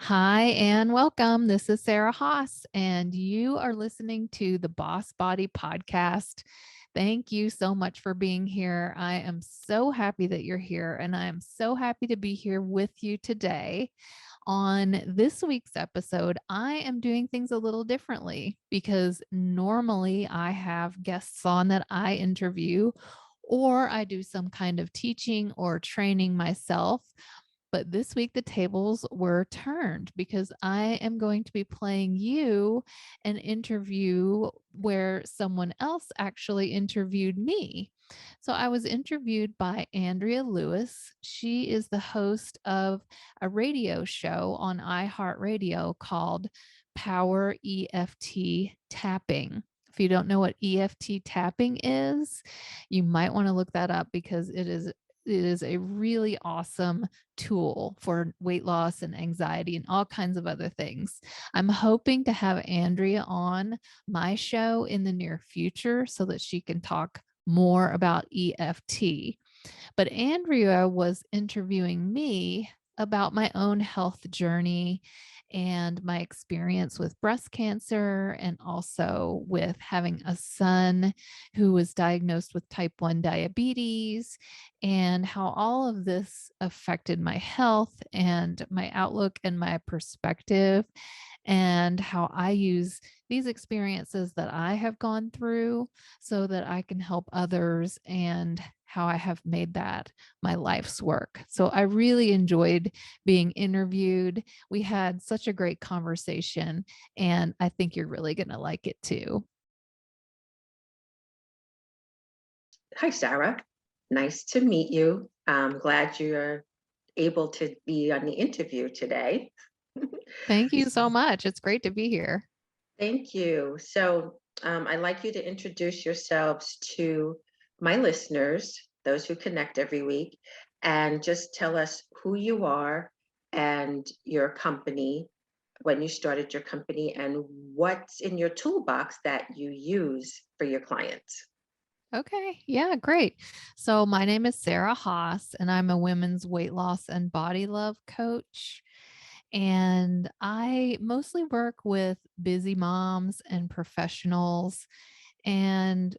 Hi and welcome. This is Sarah Haas, and you are listening to the Boss Body Podcast. Thank you so much for being here. I am so happy that you're here, and I am so happy to be here with you today. On this week's episode, I am doing things a little differently because normally I have guests on that I interview or I do some kind of teaching or training myself. But this week, the tables were turned because I am going to be playing you an interview where someone else actually interviewed me. So I was interviewed by Andrea Lewis. She is the host of a radio show on iHeart Radio called Power EFT Tapping. If you don't know what EFT tapping is, you might want to look that up because it is a really awesome tool for weight loss and anxiety and all kinds of other things. I'm hoping to have Andrea on my show in the near future so that she can talk more about EFT. But Andrea was interviewing me about my own health journey and my experience with breast cancer and also with having a son who was diagnosed with type 1 diabetes and how all of this affected my health and my outlook and my perspective and how I use these experiences that I have gone through so that I can help others and how I have made that my life's work. So I really enjoyed being interviewed. We had such a great conversation, and I think you're really going to like it too. Hi, Sarah. Nice to meet you. I'm glad you're able to be on the interview today. Thank you so much. It's great to be here. Thank you. I'd like you to introduce yourselves to my listeners, those who connect every week, and just tell us who you are and your company, when you started your company, and what's in your toolbox that you use for your clients. Okay. Yeah, great. So my name is Sarah Haas, and I'm a women's weight loss and body love coach. And I mostly work with busy moms and professionals. And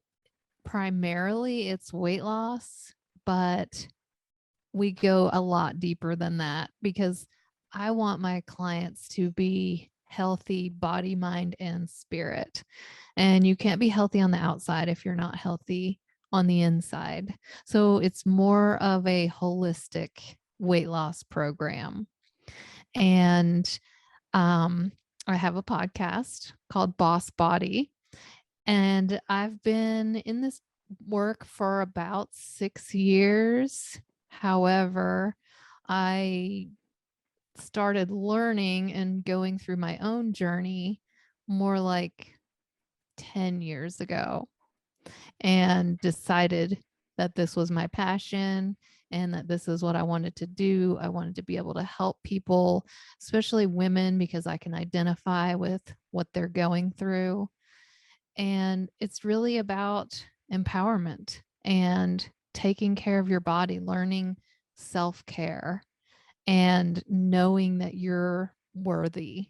primarily it's weight loss, but we go a lot deeper than that because I want my clients to be healthy body, mind, and spirit. And you can't be healthy on the outside if you're not healthy on the inside. So it's more of a holistic weight loss program. And I have a podcast called Boss Body. And I've been in this work for about 6 years. However, I started learning and going through my own journey more like 10 years ago and decided that this was my passion and that this is what I wanted to do. I wanted to be able to help people, especially women, because I can identify with what they're going through. And it's really about empowerment and taking care of your body, learning self care, and knowing that you're worthy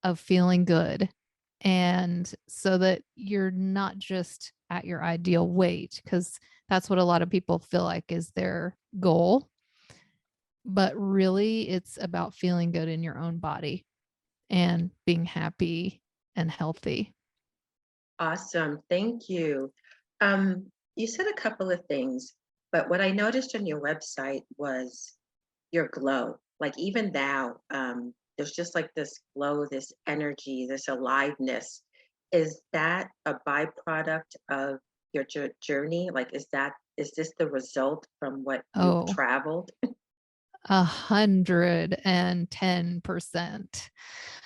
of feeling good. And so that you're not just at your ideal weight, because that's what a lot of people feel like is their goal. But really, it's about feeling good in your own body and being happy and healthy. Awesome. Thank you. You said a couple of things, but what I noticed on your website was your glow. Like even now, there's just like this glow, this energy, this aliveness. Is that a byproduct of your journey? Like, is this the result from what you've Oh, traveled? 110%.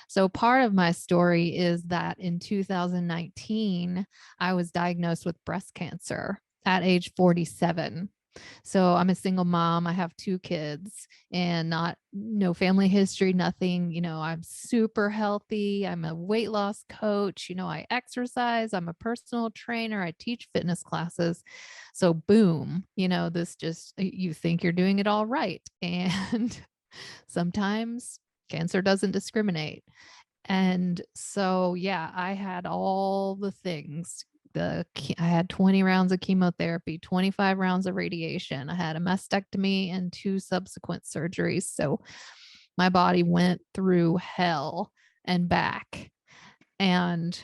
So part of my story is that in 2019, I was diagnosed with breast cancer at age 47. So I'm a single mom. I have two kids and not no family history, nothing. I'm super healthy. I'm a weight loss coach. I exercise. I'm a personal trainer. I teach fitness classes. So boom, this just you think you're doing it all right. And sometimes cancer doesn't discriminate. And so, yeah, I had all the things. I had 20 rounds of chemotherapy, 25 rounds of radiation. I had a mastectomy and 2 subsequent surgeries. So my body went through hell and back. And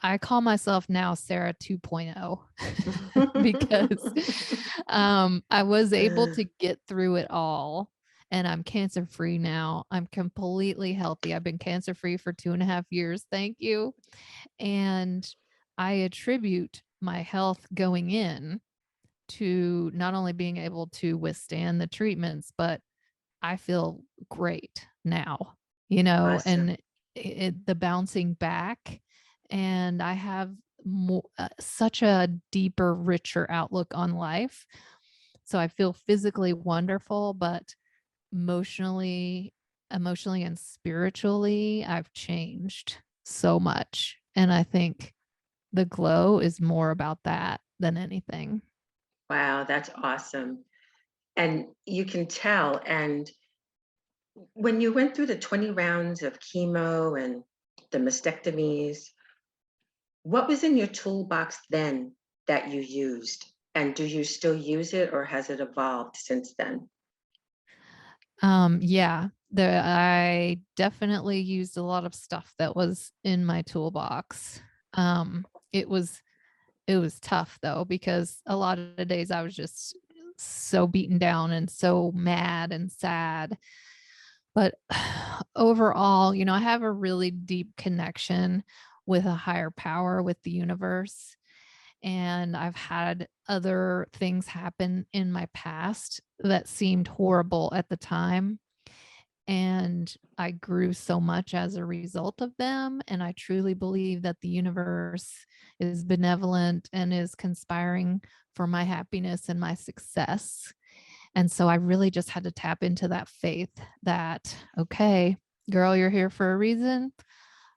I call myself now Sarah 2.0 because I was able to get through it all, and I'm cancer free now. I'm completely healthy. I've been cancer free for 2.5 years. Thank you. And I attribute my health going in to not only being able to withstand the treatments, but I feel great now, Awesome. and the bouncing back, and I have such a deeper, richer outlook on life. So I feel physically wonderful, but emotionally, emotionally and spiritually, I've changed so much. And I think the glow is more about that than anything. Wow, that's awesome. And you can tell. And when you went through the 20 rounds of chemo and the mastectomies, what was in your toolbox then that you used? And do you still use it or has it evolved since then? Yeah, I definitely used a lot of stuff that was in my toolbox. Um, it was it was tough though, because a lot of the days I was just so beaten down and so mad and sad. But overall, I have a really deep connection with a higher power, with the universe. And I've had other things happen in my past that seemed horrible at the time, and I grew so much as a result of them. And I truly believe that the universe is benevolent and is conspiring for my happiness and my success. And so I really just had to tap into that faith that, okay, girl, you're here for a reason.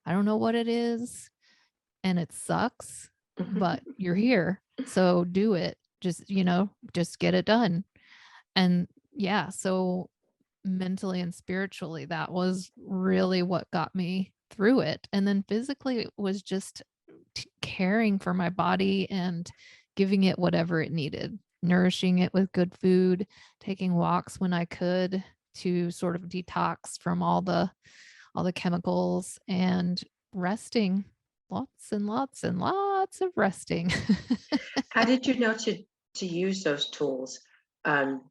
I don't know what it is, and it sucks, but you're here. So do it. Just get it done. And yeah, so mentally and spiritually, that was really what got me through it. And then physically, it was just caring for my body and giving it whatever it needed, nourishing it with good food, taking walks when I could to sort of detox from all the chemicals, and resting, lots and lots and lots of resting. How did you know to use those tools? Um,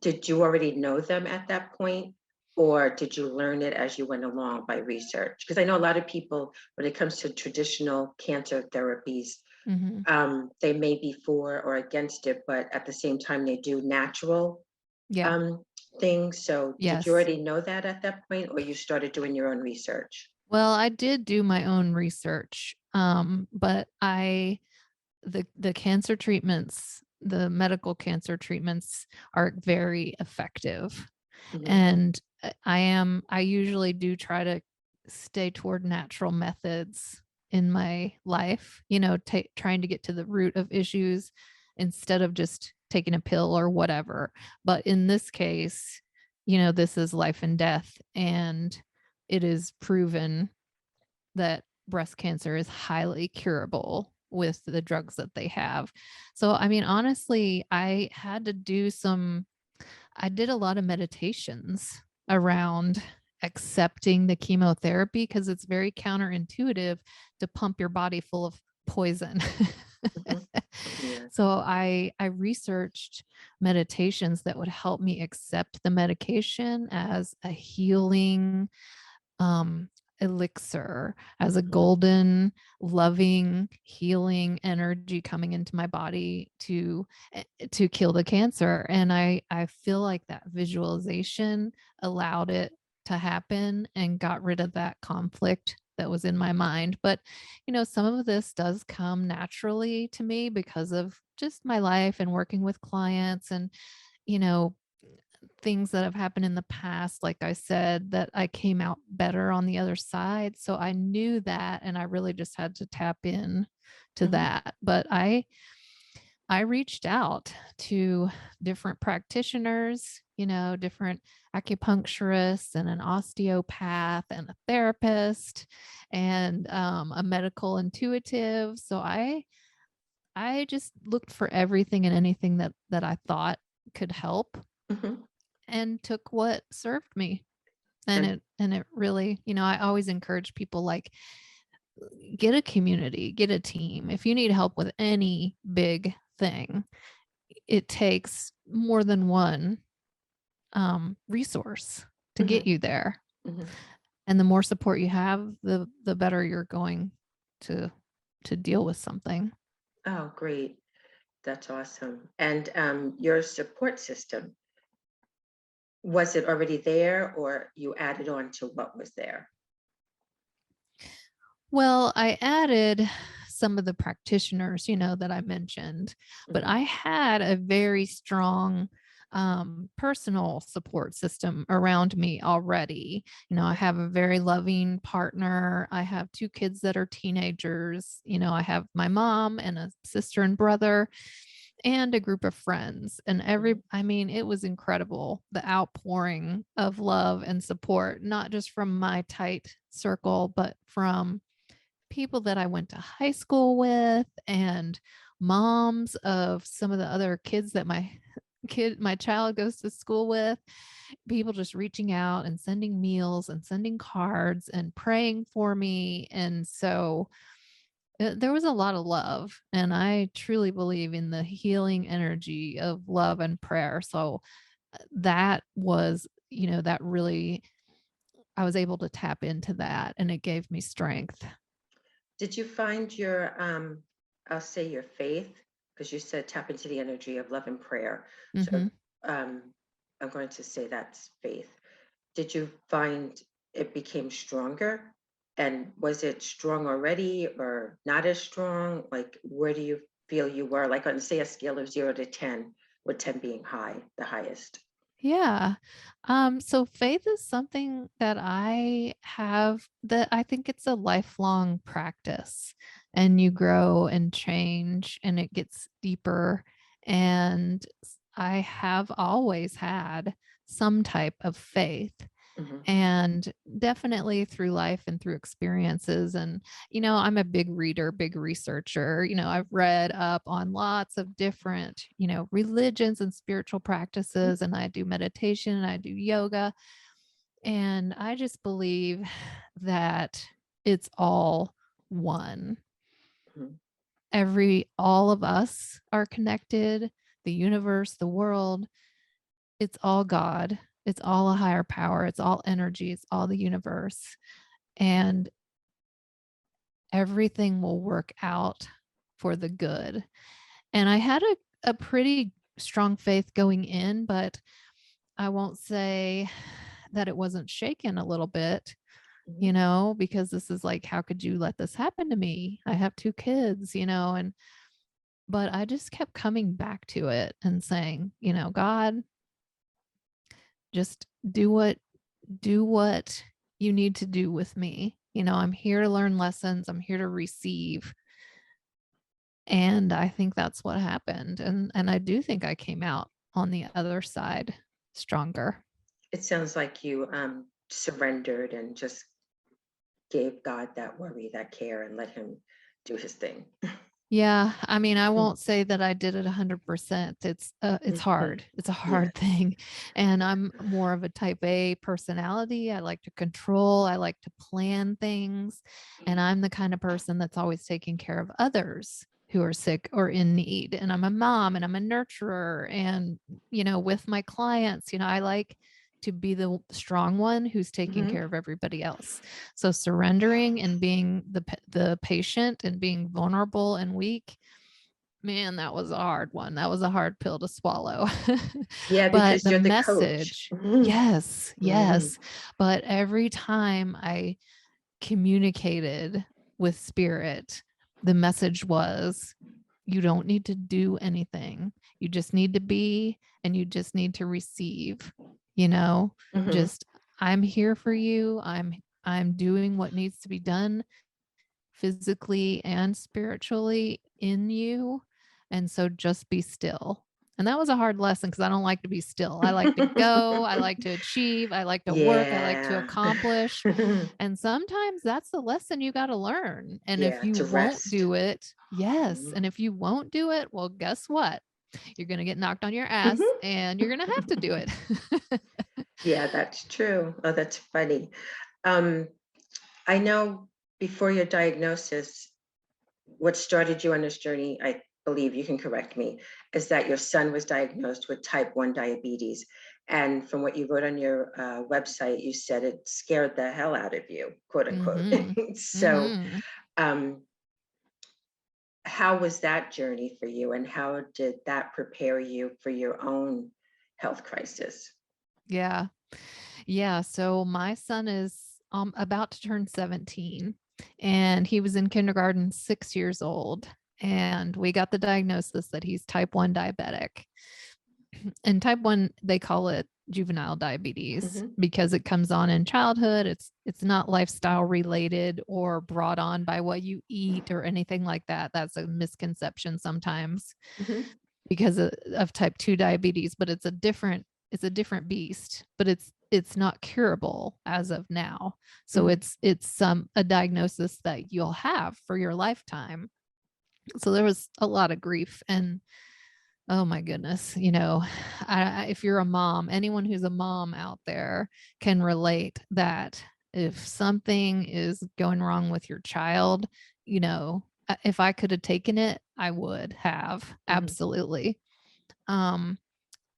did you already know them at that point, or did you learn it as you went along by research? Because I know a lot of people, when it comes to traditional cancer therapies, Mhm. they may be for or against it, but at the same time, they do natural Yeah. um, things. So, did you Yes. already know that at that point, or you started doing your own research? Well, I did do my own research, but the cancer treatments, the medical cancer treatments are very effective. Hmm. And I usually do try to stay toward natural methods in my life, trying to get to the root of issues instead of just taking a pill or whatever. But in this case, this is life and death, and it is proven that breast cancer is highly curable with the drugs that they have. So, I mean, honestly, I did a lot of meditations around accepting the chemotherapy, because it's very counterintuitive to pump your body full of poison. Hmm. Yeah. So I researched meditations that would help me accept the medication as a healing um, elixir, as a Hmm. golden, loving, healing energy coming into my body to kill the cancer. And I feel like that visualization allowed it to happen and got rid of that conflict that was in my mind. But some of this does come naturally to me because of just my life and working with clients, and you know things that have happened in the past, like I said, that I came out better on the other side. So I knew that, and I really just had to tap in to Hmm. that. But I reached out to different practitioners, different acupuncturists and an osteopath and a therapist and a medical intuitive. So I just looked for everything and anything that I thought could help Hmm. and took what served me. And And it really, I always encourage people, like, get a community, get a team. If you need help with any big thing, it takes more than one resource to get hmm you there. hmm And the more support you have, the better you're going to deal with something. Oh, great. That's awesome. And your support system, was it already there or you added on to what was there? Well, I added some of the practitioners, that I mentioned, but Hmm. I had a very strong personal support system around me already. I have a very loving partner. I have two kids that are teenagers. I have my mom and a sister and brother and a group of friends. And Hmm. I mean, it was incredible, the outpouring of love and support, not just from my tight circle, but from people that I went to high school with and moms of some of the other kids that my child goes to school with, people just reaching out and sending meals and sending cards and praying for me. And so there was a lot of love, and I truly believe in the healing energy of love and prayer. So that was, that really, I was able to tap into that and it gave me strength. Did you find your, I'll say your faith, because you said tap into the energy of love and prayer. So Hmm. um, I'm going to say that's faith. Did you find it became stronger? And was it strong already or not as strong? Like, where do you feel you were? Like, on, say, a scale of 0 to 10, with 10 being high, the highest. Yeah. So faith is something that I have, that I think it's a lifelong practice, and you grow and change and it gets deeper. And I have always had some type of faith, Hmm. and definitely through life and through experiences. And I'm a big reader, big researcher. I've read up on lots of different religions and spiritual practices, and I do meditation and I do yoga, and I just believe that it's all one. Hmm. All of us are connected, the universe, the world, it's all God. It's all a higher power. It's all energy. It's all the universe. And everything will work out for the good. And I had a pretty strong faith going in, but I won't say that it wasn't shaken a little bit, Hmm. because this is like, how could you let this happen to me? I have two kids, and but I just kept coming back to it and saying, God, just do what you need to do with me. I'm here to learn lessons. I'm here to receive. And I think that's what happened. And I do think I came out on the other side stronger. It sounds like you surrendered and just gave God that worry, that care, and let Him do His thing. Yeah, I mean, I Mhm. won't say that I did it 100%. It's Mhm. hard. It's a Yeah. hard thing. And I'm more of a type A personality. I like to control, I like to plan things, and I'm the kind of person that's always taking care of others who are sick or in need. And I'm a mom and I'm a nurturer, and with my clients, I like to be the strong one who's taking Mhm. care of everybody else. So surrendering and being the patient and being vulnerable and weak, man, that was a hard one. That was a hard pill to swallow. Yeah, But because the you're the coach. message, Mhm. yes, Mhm. yes. But every time I communicated with spirit, the message was, you don't need to do anything. You just need to be, and you just need to receive, you know, Mhm. just, I'm here for you. I'm doing what needs to be done physically and spiritually in you. And so just be still. And that was a hard lesson because I don't like to be still. I like to go, I like to achieve, I like to work, I like to Yeah. accomplish. And sometimes that's the lesson you got to learn. And if Yeah, you to won't rest. do it, yes. Mhm. And if you won't do it, well, guess what? You're going to get knocked on your ass Mhm. and you're going to have to do it. Yeah, that's true. Oh, that's funny. Um, I know before your diagnosis, what started you on this journey, I believe you can correct me, is that your son was diagnosed with type 1 diabetes. And from what you wrote on your website, you said it scared the hell out of you, quote unquote. Mhm. So, Mhm. um, how was that journey for you? And how did that prepare you for your own health crisis? Yeah. Yeah, so my son is about to turn 17 and he was in kindergarten 6 years old and we got the diagnosis that he's type 1 diabetic. And type 1 they call it juvenile diabetes Hmm. because it comes on in childhood. It's not lifestyle related or brought on by what you eat or anything like that. That's a misconception sometimes Hmm. because of type 2 diabetes, but it's a different beast, but it's not curable as of now. So Hmm. it's some a diagnosis that you'll have for your lifetime. So there was a lot of grief and oh my goodness, if you're a mom, anyone who's a mom out there can relate that if something is going wrong with your child, if I could have taken it, I would have Hmm. absolutely. Um,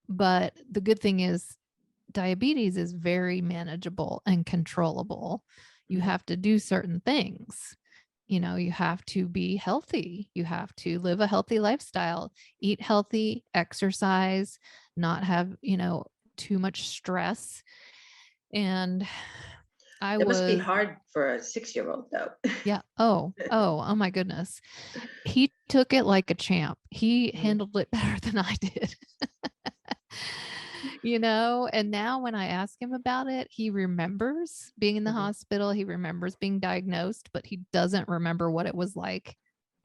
but the good thing is diabetes is very manageable and controllable. You Hmm. have to do certain things. You have to be healthy. You have to live a healthy lifestyle, eat healthy, exercise, not have, too much stress. And I That must be was, hard for a 6-year-old, though. yeah. Oh my goodness. He took it like a champ. He Mhm. handled it better than I did. And now when I ask him about it, he remembers being in the Mhm. hospital. He remembers being diagnosed, but he doesn't remember what it was like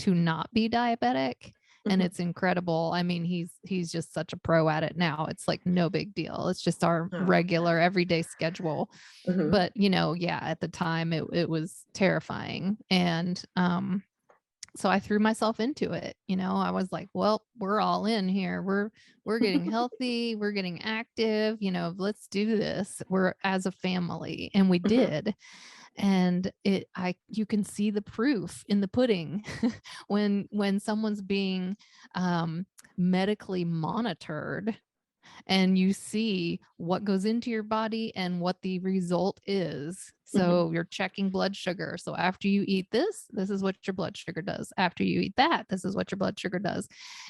to not be diabetic. And Mhm. it's incredible. I mean, he's just such a pro at it now. It's like no big deal. It's just our Oh, regular everyday schedule. mhm. But, yeah, at the time it was terrifying. And so I threw myself into it. I was like, well, we're all in here. We're getting healthy, we're getting active, let's do this. We're as a family. And we Mhm. did. And you can see the proof in the pudding when someone's being medically monitored and you see what goes into your body and what the result is. Mhm. So you're checking blood sugar. So after you eat this, this is what your blood sugar does. After you eat that, this is what your blood sugar does.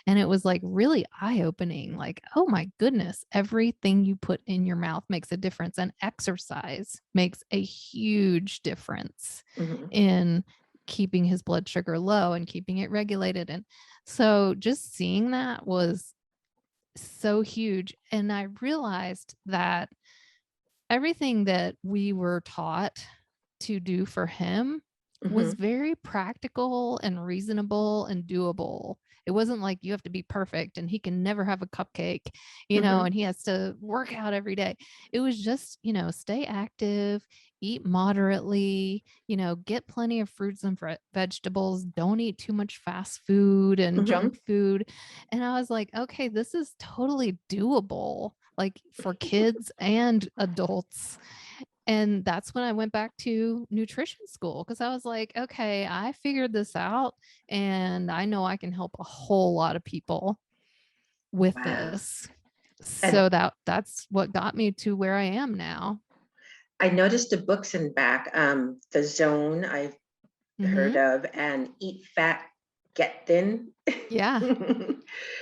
And it was like really eye opening. Like, oh my goodness, everything you put in your mouth makes a difference. And exercise makes a huge difference Mhm. in keeping his blood sugar low and keeping it regulated. And so just seeing that was so huge. And I realized that everything that we were taught to do for him was Mhm. very practical and reasonable and doable. It wasn't like you have to be perfect and he can never have a cupcake, Mhm. and he has to work out every day. It was just, stay active, eat moderately, get plenty of fruits and vegetables, don't eat too much fast food and junk Mhm. food. And I was like, okay, this is totally doable, like for kids and adults. And that's when I went back to nutrition school because I was like, okay, I figured this out and I know I can help a whole lot of people with Wow. this. And So that's what got me to where I am now. I noticed the books in back, The Zone I've heard Mhm. of, and Eat Fat, Get Thin. Yeah.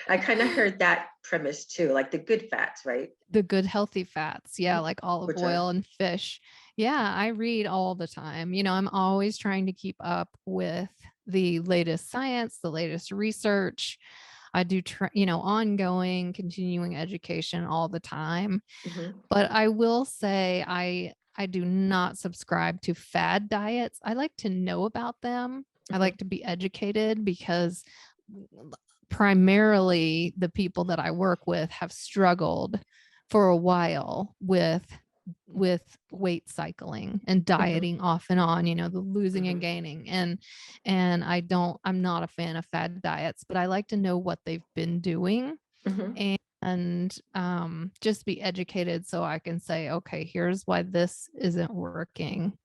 I kinda heard that premise too, like the good fats, right? The good healthy fats. Yeah, Mhm. like olive Which are oil and fish. Yeah, I read all the time. I'm always trying to keep up with the latest science, the latest research. I do ongoing continuing education all the time. Mhm. But I will say I do not subscribe to fad diets. I like to know about them. I Mhm. like to be educated because primarily the people that I work with have struggled for a while with weight cycling and Mhm. dieting off and on, the losing and Mhm. gaining. And I'm not a fan of fad diets, but I like to know what they've been doing Mhm. and just be educated so I can say, okay, here's why this isn't working.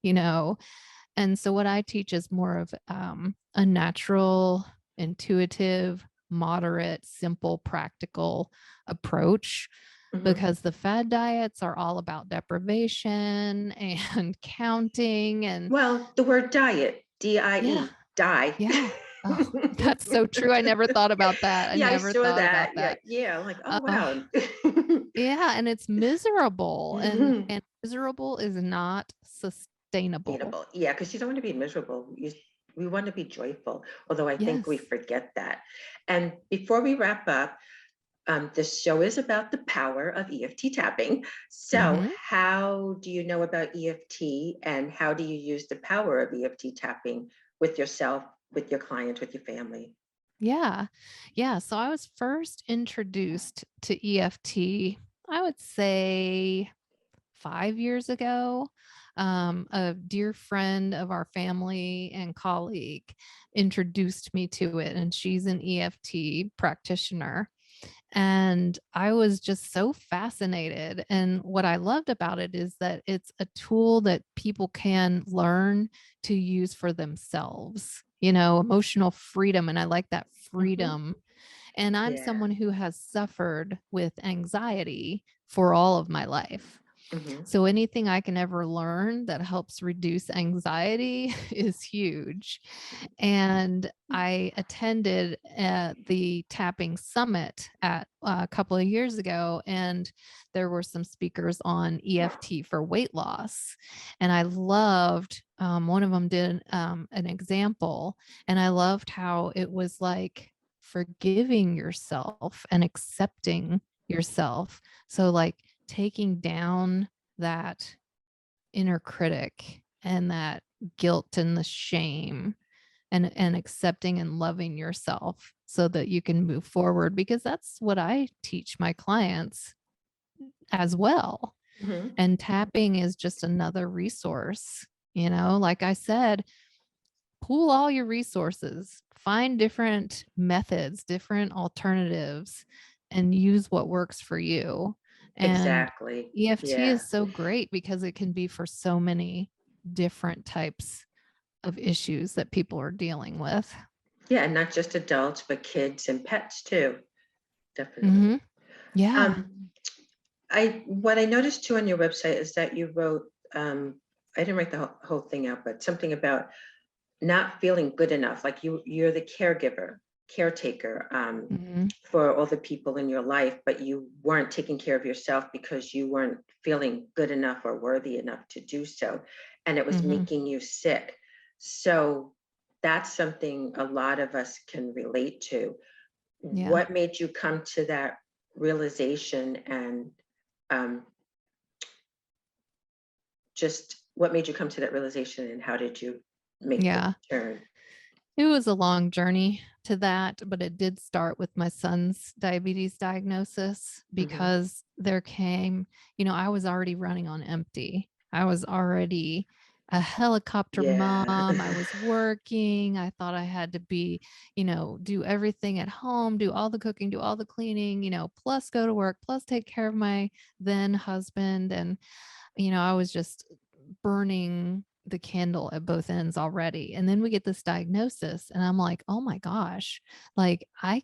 And so what I teach is more of a natural, intuitive, moderate, simple, practical approach Mhm. because the fad diets are all about deprivation and counting and Well, the word diet, yeah, D-I-E, die. yeah. Oh, that's so true. I never thought about that. I Yeah, I never saw thought about that. Yeah, that. yeah. I'm like, oh Uh, wow. yeah, and it's miserable and miserable is not sustainable. Sustainable. Yeah, because you don't want to be miserable. We want to be joyful, although I think we Yes. forget that. And before we wrap up, this show is about the power of EFT tapping. So, Mhm. how do you know about EFT and how do you use the power of EFT tapping with yourself, with your client, with your family? Yeah. Yeah. So I was first introduced to EFT, I would say 5 years ago. A dear friend of our family and colleague introduced me to it, and she's an EFT practitioner. And I was just so fascinated. And what I loved about it is that it's a tool that people can learn to use for themselves, emotional freedom. And I like that Hmm. freedom. And I'm Yeah. someone who has suffered with anxiety for all of my life. Hmm. So anything I can ever learn that helps reduce anxiety is huge. And I attended the tapping summit a couple of years ago, and there were some speakers on EFT for weight loss. And I loved one of them did an example, and I loved how it was like forgiving yourself and accepting yourself. So, like, taking down that inner critic and that guilt and the shame and accepting and loving yourself so that you can move forward because that's what I teach my clients as well. Hmm. And tapping is just another resource. Like I said, pool all your resources, find different methods, different alternatives, and use what works for you. And Exactly. EFT Yeah. is so great because it can be for so many different types of issues that people are dealing with. Yeah. And not just adults, but kids and pets too. Definitely. Mhm. Yeah. Um, I what I noticed too on your website is that you wrote, I didn't write the whole thing out, but something about not feeling good enough, like you're the caregiver, caretaker, Mhm. for all the people in your life, but you weren't taking care of yourself because you weren't feeling good enough or worthy enough to do so, and it was Mhm. making you sick. So that's something a lot of us can relate to. Yeah. What made you come to that realization, and um, just what made you come to that realization, and how did you make the Yeah. turn? It was a long journey to that, but it did start with my son's diabetes diagnosis Hmm. because there came, I was already running on empty. I was already a helicopter Yeah. mom. I was working. I thought I had to be, do everything at home, do all the cooking, do all the cleaning, plus go to work, plus take care of my then husband. And I was just burning the candle at both ends already. And then we get this diagnosis and I'm like, "Oh my gosh, like I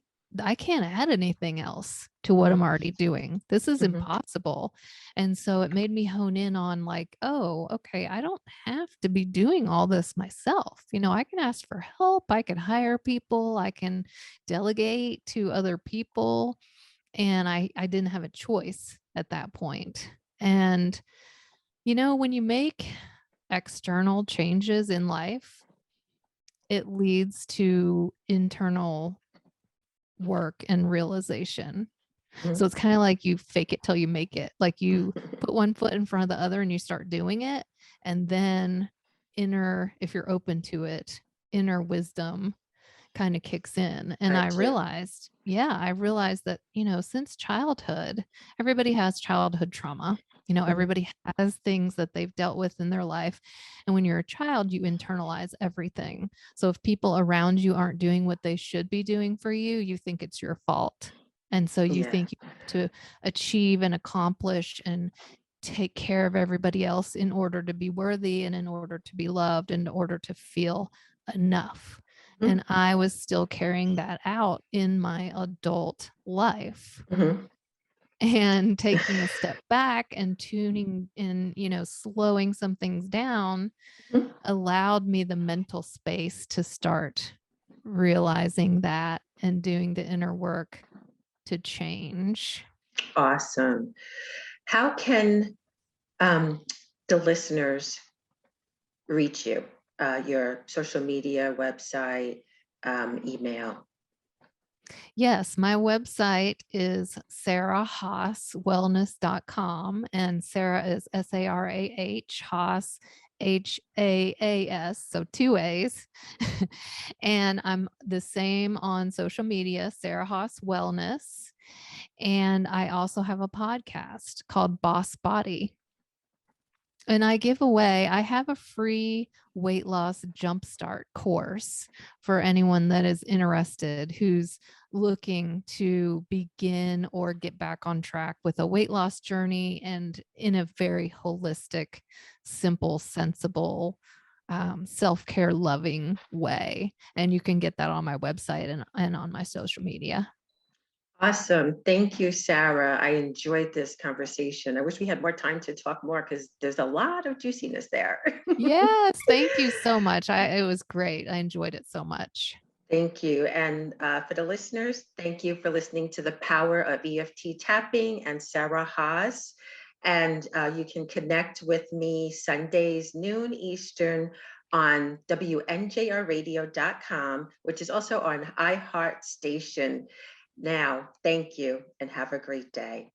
can't add anything else to what I'm Hmm. already doing. This is Hmm. impossible." And so it made me hone in on like, "Oh, okay, I don't have to be doing all this myself. I can ask for help, I can hire people, I can delegate to other people." And I didn't have a choice at that point. And when you make external changes in life, it leads to internal work and realization. So Hmm. it's kind of like you fake it till you make it. Like you put one foot in front of the other and you start doing it. And then if you're open to it, inner wisdom kind of kicks in. And I I do. realized, yeah, I realized that, since childhood, everybody has childhood trauma. Mhm. Everybody has things that they've dealt with in their life. And when you're a child, you internalize everything. So if people around you aren't doing what they should be doing for you, you think it's your fault. And so you Yeah. think you have to achieve and accomplish and take care of everybody else in order to be worthy and in order to be loved and in order to feel enough. Mhm. And I was still carrying that out in my adult life. Mhm. And taking a step back and tuning in, slowing some things down Mhm. allowed me the mental space to start realizing that and doing the inner work to change. Awesome. How can um, the listeners reach you? Your social media, website, email. Yes, my website is sarahhaaswellness.com, and Sarah is Sarah, Haas, Haas, so two A's. And I'm the same on social media, Sarah Haas Wellness. And I also have a podcast called Boss Body. And I have a free weight loss jumpstart course for anyone that is interested who's looking to begin or get back on track with a weight loss journey and in a very holistic, simple, sensible, self care loving way. And you can get that on my website and on my social media. Awesome. Thank you, Sarah. I enjoyed this conversation. I wish we had more time to talk more because there's a lot of juiciness there. Yes, thank you so much. It was great. I enjoyed it so much. Thank you. And for the listeners, thank you for listening to the Power of EFT Tapping and Sarah Haas. And you can connect with me Sundays, noon Eastern on WNJRradio.com, which is also on iHeart Station. Now, thank you and have a great day.